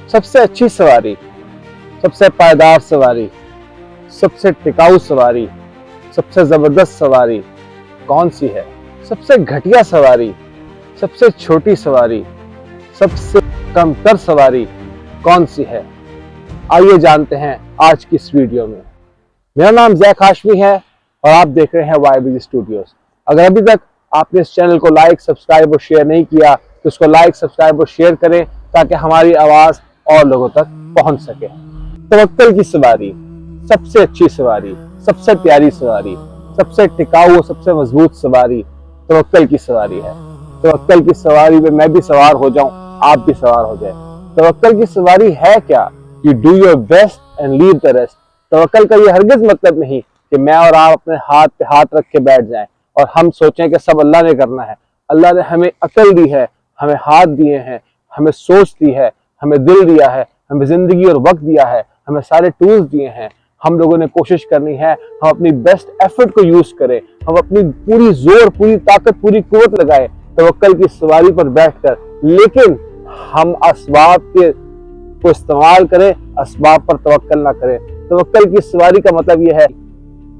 सबसे अच्छी सवारी, सबसे पायदार सवारी, सबसे टिकाऊ सवारी, सबसे जबरदस्त सवारी कौन सी है? सबसे घटिया सवारी, सबसे छोटी सवारी, सबसे कमतर सवारी कौन सी है? आइए जानते हैं आज की इस वीडियो में। मेरा नाम ज़ैक हाशमी है और आप देख रहे हैं YBG स्टूडियोज। अगर अभी तक आपने इस चैनल को लाइक, सब्सक्राइब और शेयर नहीं किया तो इसको लाइक, सब्सक्राइब और शेयर करें ताकि हमारी आवाज़ और लोगों तक पहुंच सके। तवक्कल की सवारी, सबसे अच्छी सवारी, सबसे प्यारी सवारी, सबसे टिकाऊ और सबसे मजबूत सवारी तवक्कल की सवारी है। तवक्कल की सवारी में मैं भी सवार हो जाऊं, आप भी सवार हो जाए। तवक्कल की सवारी है क्या? You do your best and leave the rest. तवक्कल का ये हरगिज मतलब नहीं कि मैं और आप अपने हाथ पे हाथ रख के बैठ जाएं और हम सोचें कि सब अल्लाह ने करना है। अल्लाह ने हमें अकल दी है, हमें हाथ दिए हैं, हमें सोच दी है, हमें दिल दिया है, हमें जिंदगी और वक्त दिया है, हमें सारे टूल्स दिए हैं। हम लोगों ने कोशिश करनी है हम अपनी बेस्ट एफर्ट को यूज करें, हम अपनी पूरी जोर, पूरी ताकत, पूरी कुव्वत लगाएं तवक्कल की सवारी पर बैठकर, लेकिन हम असबाब के को इस्तेमाल करें, असबाब पर तवक्कल ना करें। तवक्कल की सवारी का मतलब यह है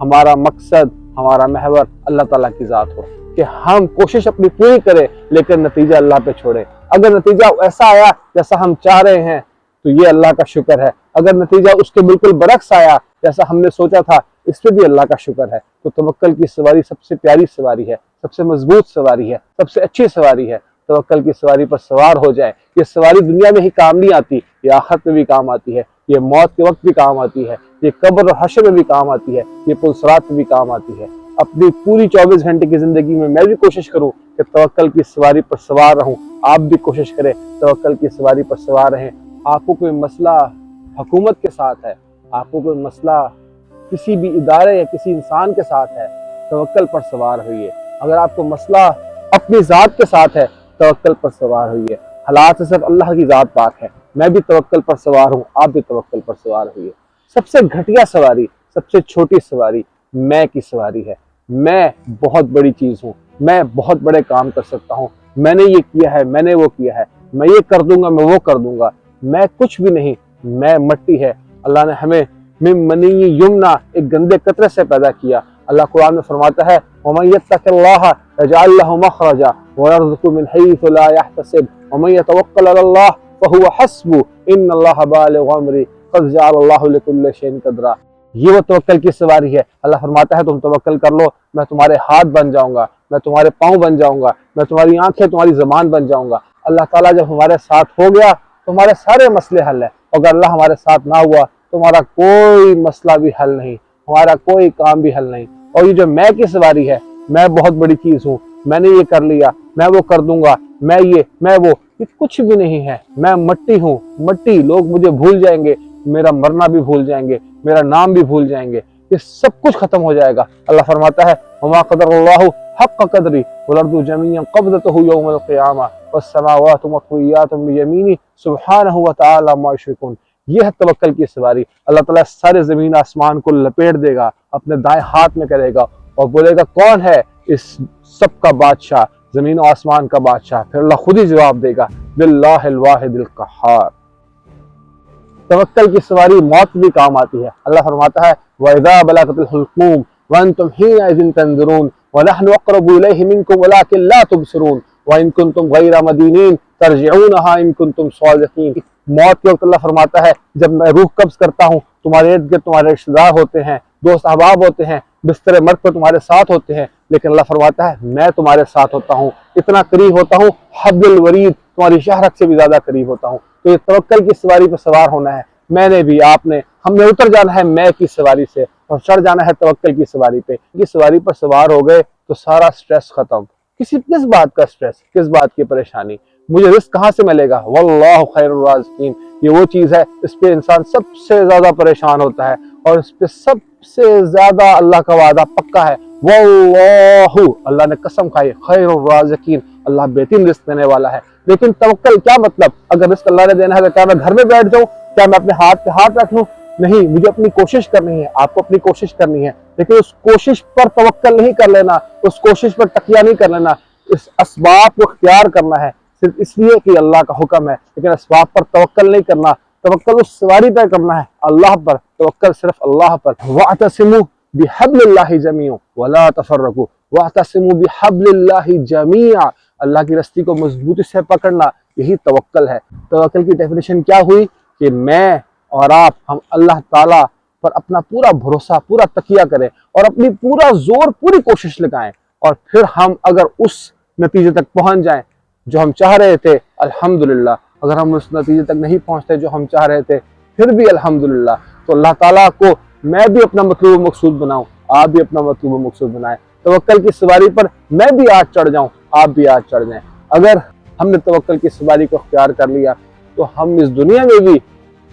हमारा मकसद, हमारा महवर अल्लाह ताला की जात हो, कि हम कोशिश अपनी पूरी करें लेकिन नतीजा अल्लाह पे छोड़ें। अगर नतीजा ऐसा आया जैसा हम चाह रहे हैं तो ये अल्लाह का शुक्र है। अगर नतीजा उसके बिल्कुल बरक्स आया जैसा हमने सोचा था, इस पे भी अल्लाह का शुक्र है। तो तवक्कल की सवारी सबसे प्यारी सवारी है, सबसे मजबूत सवारी है, सबसे अच्छी सवारी है। तवक्कल की सवारी पर सवार हो जाए। ये सवारी दुनिया में ही काम नहीं आती, ये आखिरत में भी काम आती है, ये मौत के वक्त भी काम आती है, ये कब्र और हश्र में भी काम आती है, ये पुलसरात में भी काम आती है। अपनी पूरी 24 घंटे की जिंदगी में मैं भी कोशिश करूं कि तवक्कल की सवारी पर सवार रहूं। आप भी कोशिश करें तवक्कल की सवारी पर सवार रहें। आपको कोई मसला हुकूमत के साथ है, आपको कोई मसला किसी भी इदारे या किसी इंसान के साथ है, तवक्कल पर सवार होइए। अगर आपको मसला अपनी ज़ात के साथ है, तवक्कल पर सवार होइए। हालात से सिर्फ अल्लाह की ज़ात पाक है। मैं भी तवक्कल पर सवार हूँ, आप भी तवक्कल पर सवार होइए। सबसे घटिया सवारी, सबसे छोटी सवारी मैं की सवारी है। मैं बहुत बड़ी चीज़ हूँ, मैं बहुत बड़े काम कर सकता हूँ, मैंने ये किया है, मैंने वो किया है, मैं ये कर दूंगा, मैं वो कर दूंगा। मैं कुछ भी नहीं, मैं मट्टी है। अल्लाह ने हमें मिन मनी युमना, एक गंदे कतरे से पैदा किया। अल्लाह कुरान में फरमाता है वमन यत्तक़िल्लाह यजअल लहु मखरजा व यरज़ुक़हु मिन हैथु ला यहतसिब वमन यतवक्कल अलल्लाह फहुव हस्बुहु इन्नल्लाह बालिग़ु अम्रिही क़द जअलल्लाहु लिकुल्लि शैइन क़दरा। ये वो तवक्कल की सवारी है। अल्लाह फरमाता है तुम तवक्कल कर लो, मैं तुम्हारे हाथ बन जाऊंगा, मैं तुम्हारे पाँव बन जाऊंगा, मैं तुम्हारी आंखें, तुम्हारी ज़बान बन जाऊंगा। अल्लाह ताला जब हमारे साथ हो गया तो हमारे सारे मसले हल है। अगर अल्लाह हमारे साथ ना हुआ तो हमारा कोई मसला भी हल नहीं, हमारा कोई काम भी हल नहीं। और ये जो मैं की सवारी है, मैं बहुत बड़ी चीज़ हूँ, मैंने ये कर लिया, मैं वो कर दूंगा, मैं ये, मैं वो, ये कुछ भी नहीं है। मैं मट्टी हूँ, मट्टी। लोग मुझे भूल जाएंगे, मेरा मरना भी भूल जाएंगे, मेरा नाम भी भूल जाएंगे, ये सब कुछ खत्म हो जाएगा। अल्लाह फरमाता है वमा क़दरुल्लाहु हक़्क़ क़द्रिही वल अर्दु जमीअन क़ब्ज़तहु यौमल क़ियामह वस्समावातु मत्विय्यातुन बियमीनिही सुब्हानहु व तआला अम्मा युश्रिकून। ये है तवक्कल की सवारी। अल्लाह ताला सारे ज़मीन आसमान को लपेट देगा, अपने दाएं हाथ में करेगा और बोलेगा कौन है इस सब का बादशाह, ज़मीन और आसमान का बादशाह। फिर अल्लाह खुद ही जवाब देगा लिल्लाहिल वाहिदिल क़हार। तवक्कल की सवारी मौत भी काम आती है। अल्लाह फरमाता है वइज़ा बलगतिल हुल्क़ूम व अंतुम हिनइज़िन तंज़ुरून व नहनु अक़रबु इलैहि मिनकुम वलाकिन ला तुबसिरून व इन कुंतुम गैर मदीनीन तरजिऊनहा इन कुंतुम सादिक़ीन। मौत के वक्त अल्लाह फरमाता है जब मैं रूह कब्ज़ करता हूँ, तुम्हारे इर्द गिर्द तुम्हारे रिश्तेदार होते हैं, दोस्त अहबाब होते हैं, बिस्तर मर्ग पर तुम्हारे साथ होते हैं, लेकिन अल्लाह फरमाता है मैं तुम्हारे साथ होता हूँ, इतना करीब होता हूँ, हब्बुल वरीद, तुम्हारी शहरक से भी ज्यादा करीब होता हूँ। तो ये तवक्कल की सवारी पर सवार होना है। मैंने भी, आपने, हमने उतर जाना है मैं की सवारी से और चढ़ जाना है तवक्कल की सवारी पे। ये सवारी पर सवार हो गए तो सारा स्ट्रेस खत्म। किस बात का स्ट्रेस, किस बात की परेशानी, मुझे रिस्क कहाँ से मिलेगा? वल्लाहु खैरुर राज़िकीन। ये वो चीज़ है इस पे इंसान सबसे ज्यादा परेशान होता है और इस पे सबसे ज्यादा अल्लाह का वादा पक्का है। वल्लाहु, अल्लाह ने कसम खाई, खैरुर राज़िकीन, अल्लाह बेहतरीन रिस्क देने वाला है। लेकिन तवक्कल क्या मतलब? अगर रिस्क अल्लाह ने देना है तो क्या मैं घर में बैठ जाऊं? क्या मैं अपने हाथ पे हाथ रख लूं? नहीं, मुझे अपनी कोशिश करनी है, आपको अपनी कोशिश करनी है, लेकिन उस कोशिश पर तवक्कल नहीं कर लेना, उस कोशिश पर तकिया नहीं कर लेना, इस असबाब को इख्तियार करना है। صرف اس لیے کہ اللہ کا حکم ہے، لیکن اسباب پر توکل نہیں کرنا، توکل اس سواری پر کرنا ہے، اللہ پر، توکل صرف اللہ پر۔ وَاعْتَصِمُوا بِحَبْلِ اللَّهِ جَمِيعًا وَلَا تَفَرَّقُوا، وَاعْتَصِمُوا بِحَبْلِ اللَّهِ جَمِيعًا، اللہ کی رسی کو مضبوطی سے پکڑنا، یہی توکل ہے۔ توکل کی ڈیفینیشن کیا ہوئی کہ میں اور آپ، ہم اللہ تعالیٰ پر اپنا پورا بھروسہ، پورا تکیہ کریں اور اپنی پورا زور، پوری کوشش لگائیں، اور پھر ہم اگر اس نتیجے تک پہنچ جائیں جو ہم چاہ رہے تھے، الحمدللہ۔ اگر ہم اس نتیجے تک نہیں پہنچتے جو ہم چاہ رہے تھے، پھر بھی الحمدللہ۔ تو اللہ تعالیٰ کو میں بھی اپنا مطلوب و مقصود بناؤں، آپ بھی اپنا مطلوب و مقصود بنائیں۔ توکل کی سواری پر میں بھی آج چڑھ جاؤں، آپ بھی آج چڑھ جائیں۔ اگر ہم نے توکل کی سواری کو اختیار کر لیا تو ہم اس دنیا میں بھی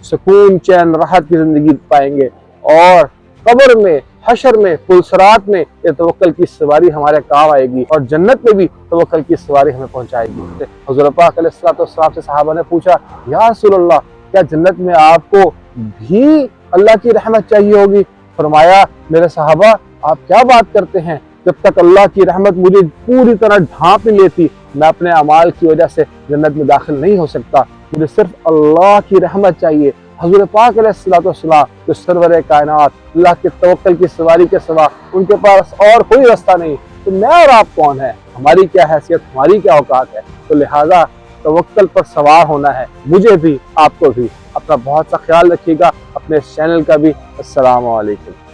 سکون، چین، راحت کی زندگی پائیں گے، اور قبر میں، حشر میں، پلسرات میں یہ توکل کی سواری ہمارے کام آئے گی، اور جنت میں بھی توکل کی سواری ہمیں پہنچائے گی۔ حضور پاک علیہ الصلوۃ والسلام سے صحابہ نے پوچھا، یا رسول اللہ، کیا جنت میں آپ کو بھی اللہ کی رحمت چاہیے ہوگی؟ فرمایا، میرے صحابہ آپ کیا بات کرتے ہیں، جب تک اللہ کی رحمت مجھے پوری طرح ڈھانپ نہیں لیتی، میں اپنے اعمال کی وجہ سے جنت میں داخل نہیں ہو سکتا، مجھے صرف اللہ کی رحمت چاہیے۔ حضور پاک علیہ الصلوۃ والسلام جو سرور کائنات، اللہ کے توکل کی سواری کے سوا ان کے پاس اور کوئی راستہ نہیں، تو میں اور آپ کون ہیں، ہماری کیا حیثیت، ہماری کیا اوقات ہے؟ تو لہٰذا توکل پر سوار ہونا ہے، مجھے بھی، آپ کو بھی۔ اپنا بہت سا خیال رکھیے گا، اپنے اس چینل کا بھی۔ السلام علیکم۔